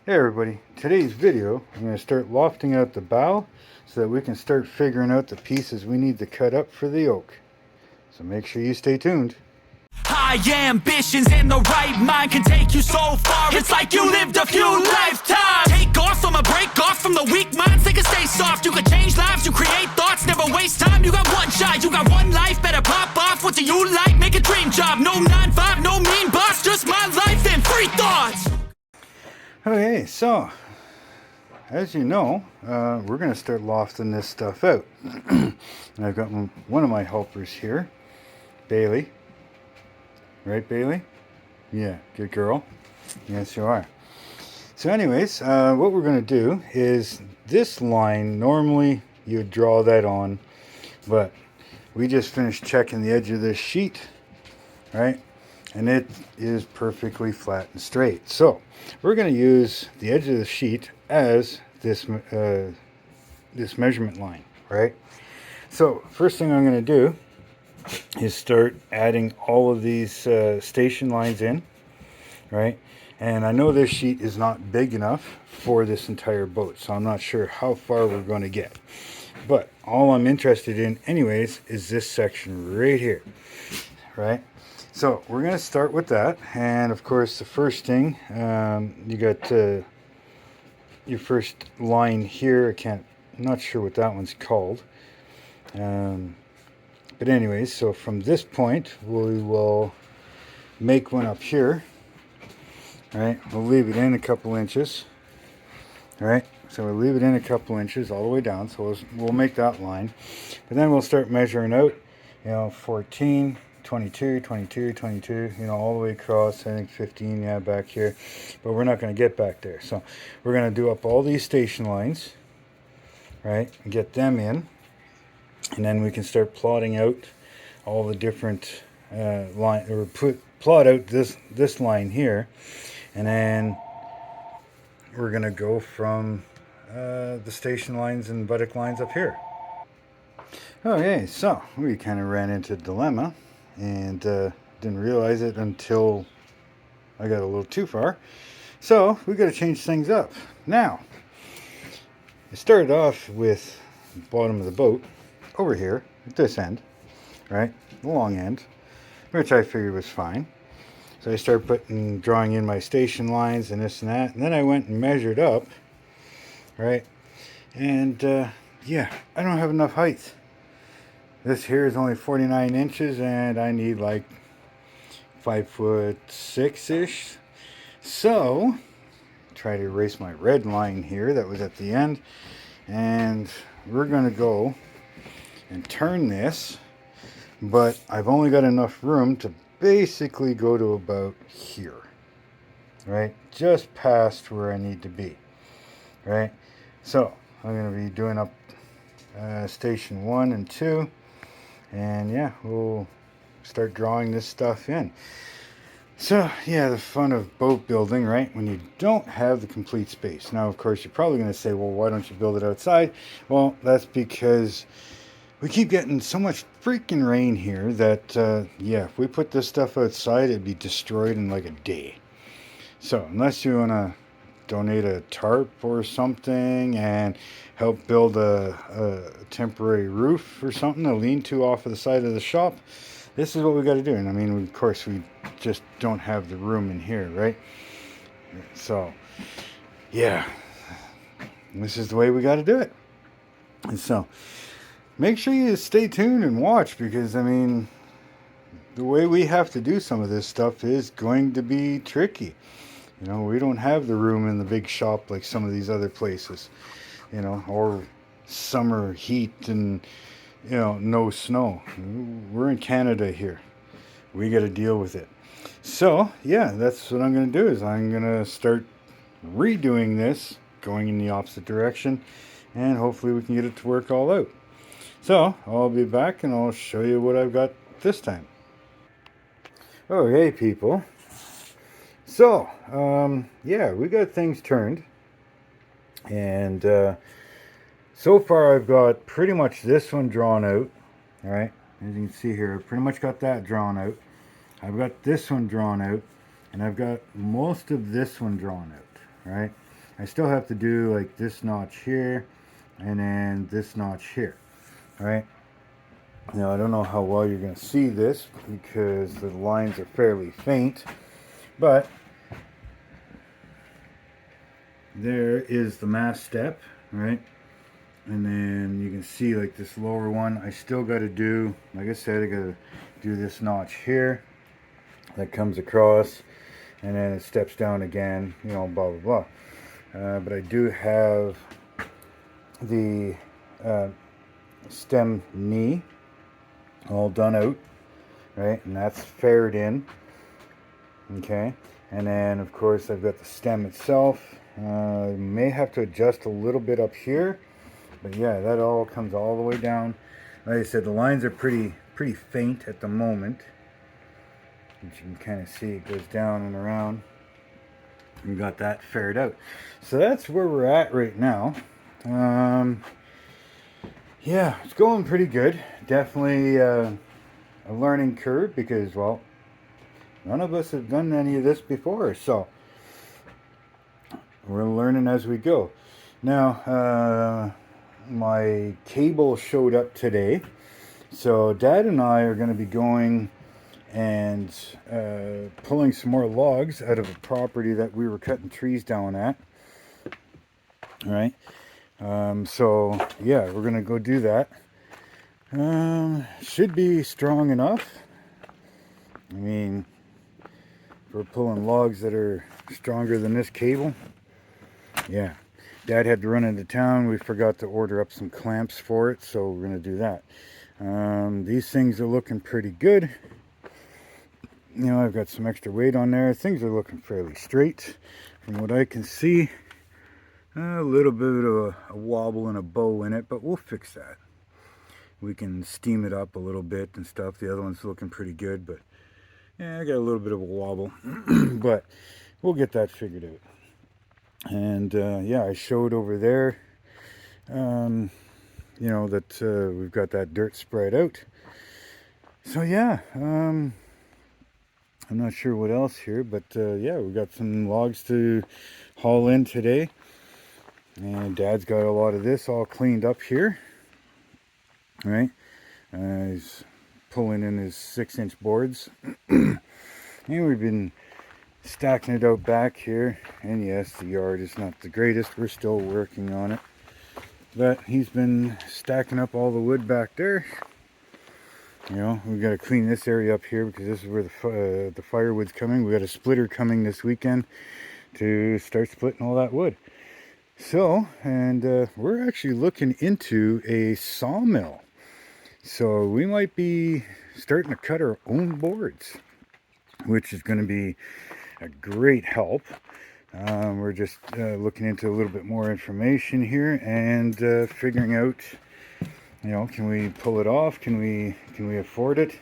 Hey everybody, today's video I'm going to start lofting out the bow so that we can start figuring out the pieces we need to cut up for the oak. So make sure you stay tuned. High ambitions and the right mind can take you so far. It's like you lived a few lifetimes. Take off from a break off from the weak minds. They can stay soft. You can change lives. You create thoughts. Never waste time. You got one shot. You got one life. Better pop off. What do you like? Make a dream job. No 9-5. No mean boss. Just my life and free thoughts. Okay, so as you know, we're going to start lofting this stuff out. And I've got one of my helpers here, Bailey. Right, Bailey? Yeah, good girl. Yes, you are. So anyways, what we're going to do is this line, normally you would draw that on, but we just finished checking the edge of this sheet, right? And it is perfectly flat and straight. So we're going to use the edge of the sheet as this this measurement line, right? So first thing I'm going to do is start adding all of these station lines in, right? And I know this sheet is not big enough for this entire boat, so I'm not sure how far we're going to get. But all I'm interested in anyways is this section right here, right? So we're going to start with that. And of course the first thing, you got your first line here. I'm not sure what that one's called. But anyways, so from this point, we will make one up here. All right, we'll leave it in a couple inches. All right, so we'll leave it in a couple inches all the way down. So we'll make that line. But then we'll start measuring out, 14, 22, 22, 22, all the way across. I think 15, yeah, back here. But we're not going to get back there. So we're going to do up all these station lines, right, and get them in. And then we can start plotting out all the different line, or plot out this line here, and then we're gonna go from the station lines and buttock lines up here. Okay, so we kind of ran into a dilemma and didn't realize it until I got a little too far. So we got to change things up. Now, it started off with the bottom of the boat over here at this end, right, the long end, which I figured was fine. So I started drawing in my station lines and this and that, and then I went and measured up, right, and yeah, I don't have enough height. This here is only 49 inches and I need like 5'6" So try to erase my red line here that was at the end, and we're going to go and turn this, but I've only got enough room to basically go to about here, right, just past where I need to be, right? So I'm going to be doing up station 1 and 2, and yeah, we'll start drawing this stuff in. So yeah, the fun of boat building, right, when you don't have the complete space. Now of course you're probably going to say, well, why don't you build it outside? Well, that's because we keep getting so much freaking rain here that, yeah, if we put this stuff outside, it'd be destroyed in like a day. So unless you want to donate a tarp or something and help build a temporary roof or something, a lean-to off of the side of the shop, this is what we got to do. And I mean, of course, we just don't have the room in here, right? So, yeah, this is the way we got to do it. And so make sure you stay tuned and watch, because I mean, the way we have to do some of this stuff is going to be tricky. We don't have the room in the big shop like some of these other places, or summer heat and, no snow. We're in Canada here. We got to deal with it. So, yeah, that's what I'm going to do, is I'm going to start redoing this, going in the opposite direction, and hopefully we can get it to work all out. So I'll be back and I'll show you what I've got this time. Okay, people. So, yeah, we got things turned. And so far I've got pretty much this one drawn out. All right, as you can see here, I've pretty much got that drawn out. I've got this one drawn out. And I've got most of this one drawn out. Right? I still have to do like this notch here and then this notch here. All right. Now I don't know how well you're going to see this because the lines are fairly faint, but there is the mast step, right? And then you can see like this lower one, I still got to do, like I said, I got to do this notch here that comes across, and then it steps down again, you know, blah blah blah. But I do have the stem knee all done out, right? And that's faired in, okay? And then of course I've got the stem itself. May have to adjust a little bit up here, but yeah, that all comes all the way down. Like I said, the lines are pretty faint at the moment. As you can kind of see, it goes down and around. We got that faired out. So that's where we're at right now. Yeah, it's going pretty good. Definitely a learning curve because, well, none of us have done any of this before, so we're learning as we go. Now, my cable showed up today, so Dad and I are going to be going and pulling some more logs out of a property that we were cutting trees down at. All right. So yeah, we're gonna go do that. Should be strong enough. I mean, if we're pulling logs that are stronger than this cable, yeah. Dad had to run into town. We forgot to order up some clamps for it, so we're gonna do that. These things are looking pretty good. You know, I've got some extra weight on there. Things are looking fairly straight from what I can see. A little bit of a wobble and a bow in it, but we'll fix that. We can steam it up a little bit and stuff. The other one's looking pretty good, but yeah, I got a little bit of a wobble, but we'll get that figured out. And yeah, I showed over there, you know, that we've got that dirt spread out. So yeah, I'm not sure what else here, but yeah, we've got some logs to haul in today. And Dad's got a lot of this all cleaned up here. All right. He's pulling in his 6-inch boards. And we've been stacking it out back here. And yes, the yard is not the greatest. We're still working on it. But he's been stacking up all the wood back there. You know, we've got to clean this area up here because this is where the firewood's coming. We got a splitter coming this weekend to start splitting all that wood. So, and we're actually looking into a sawmill. So we might be starting to cut our own boards, which is going to be a great help. We're just looking into a little bit more information here and figuring out, you know, can we pull it off? Can we afford it?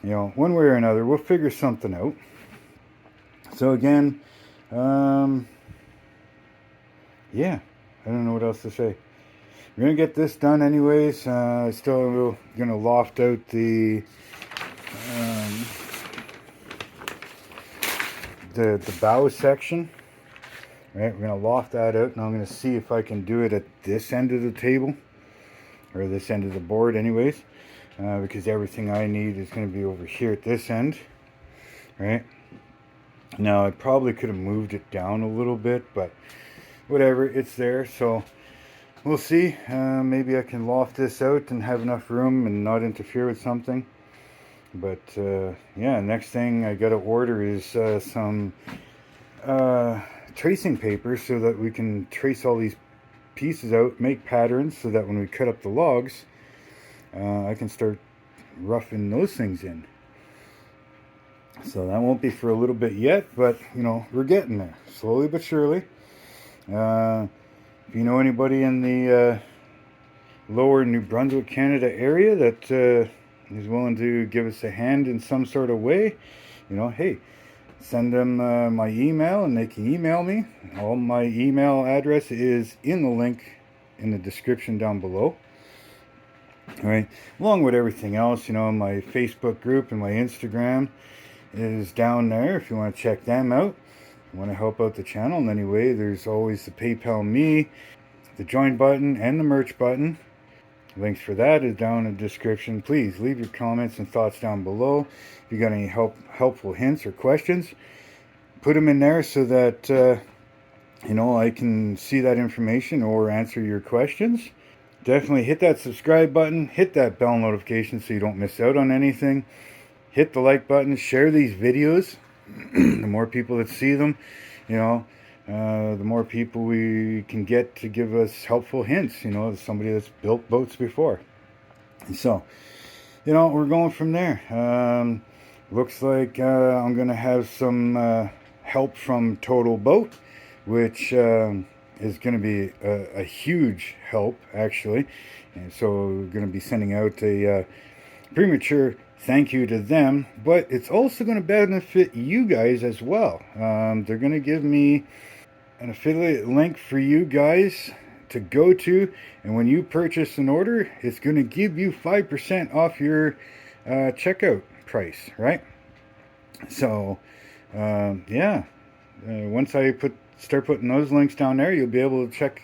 You know, one way or another, we'll figure something out. So again, yeah, I don't know what else to say. We're gonna get this done anyways. Still gonna loft out the bow section. Right, we're gonna loft that out, and I'm gonna see if I can do it at this end of the table, or this end of the board anyways, because everything I need is gonna be over here at this end. Right, now I probably could have moved it down a little bit, but whatever, it's there. So we'll see. Maybe I can loft this out and have enough room and not interfere with something. But yeah, next thing I gotta order is some tracing paper so that we can trace all these pieces out, make patterns, so that when we cut up the logs, I can start roughing those things in. So that won't be for a little bit yet, but you know, we're getting there slowly but surely. If you know anybody in the lower New Brunswick, Canada area that is willing to give us a hand in some sort of way, you know, hey, send them my email and they can email me. All my email address is in the link in the description down below. All right, along with everything else, you know, my Facebook group and my Instagram is down there if you want to check them out. you want to help out the channel in any way, there's always the PayPal me, the join button, and the merch button. Links for that is down in the description. Please leave your comments and thoughts down below. If you got any helpful hints or questions, put them in there so that I can see that information or answer your questions. Definitely hit that subscribe button, hit that bell notification so you don't miss out on anything. Hit the like button, share these videos. The more people that see them, the more people we can get to give us helpful hints, somebody that's built boats before. And so, we're going from there. Looks like I'm going to have some help from TotalBoat, which is going to be a huge help, actually. And so we're going to be sending out a premature thank you to them, but it's also going to benefit you guys as well. They're going to give me an affiliate link for you guys to go to, and when you purchase an order, it's going to give you 5% off your checkout price, right? So once I start putting those links down there, you'll be able to check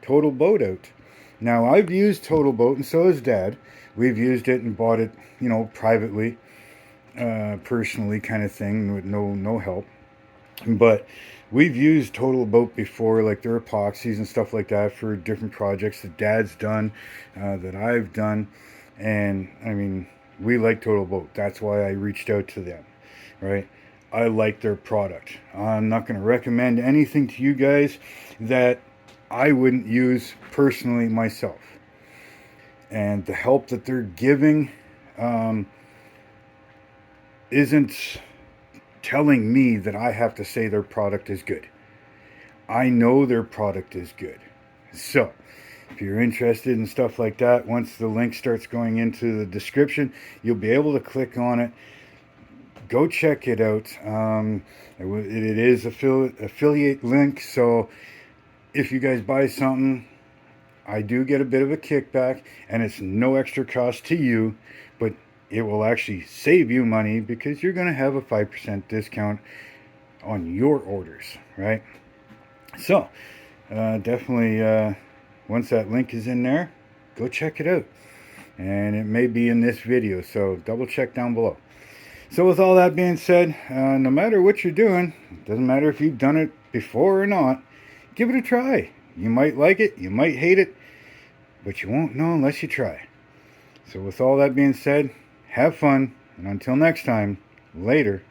TotalBoat out. Now, I've used TotalBoat, and so has Dad. We've used it and bought it, privately, personally, kind of thing, with no help. But we've used TotalBoat before, like their epoxies and stuff like that, for different projects that Dad's done, that I've done. And I mean, we like TotalBoat. That's why I reached out to them, right? I like their product. I'm not going to recommend anything to you guys that I wouldn't use personally myself. And the help that they're giving isn't telling me that I have to say their product is good. I know their product is good. So if you're interested in stuff like that, once the link starts going into the description, you'll be able to click on it. Go check it out. It is affiliate link, so if you guys buy something, I do get a bit of a kickback, and it's no extra cost to you, but it will actually save you money because you're going to have a 5% discount on your orders, right? So definitely, once that link is in there, go check it out. And it may be in this video, so double check down below. So with all that being said, no matter what you're doing, doesn't matter if you've done it before or not, give it a try. You might like it, you might hate it, but you won't know unless you try. So with all that being said, have fun, and until next time, later.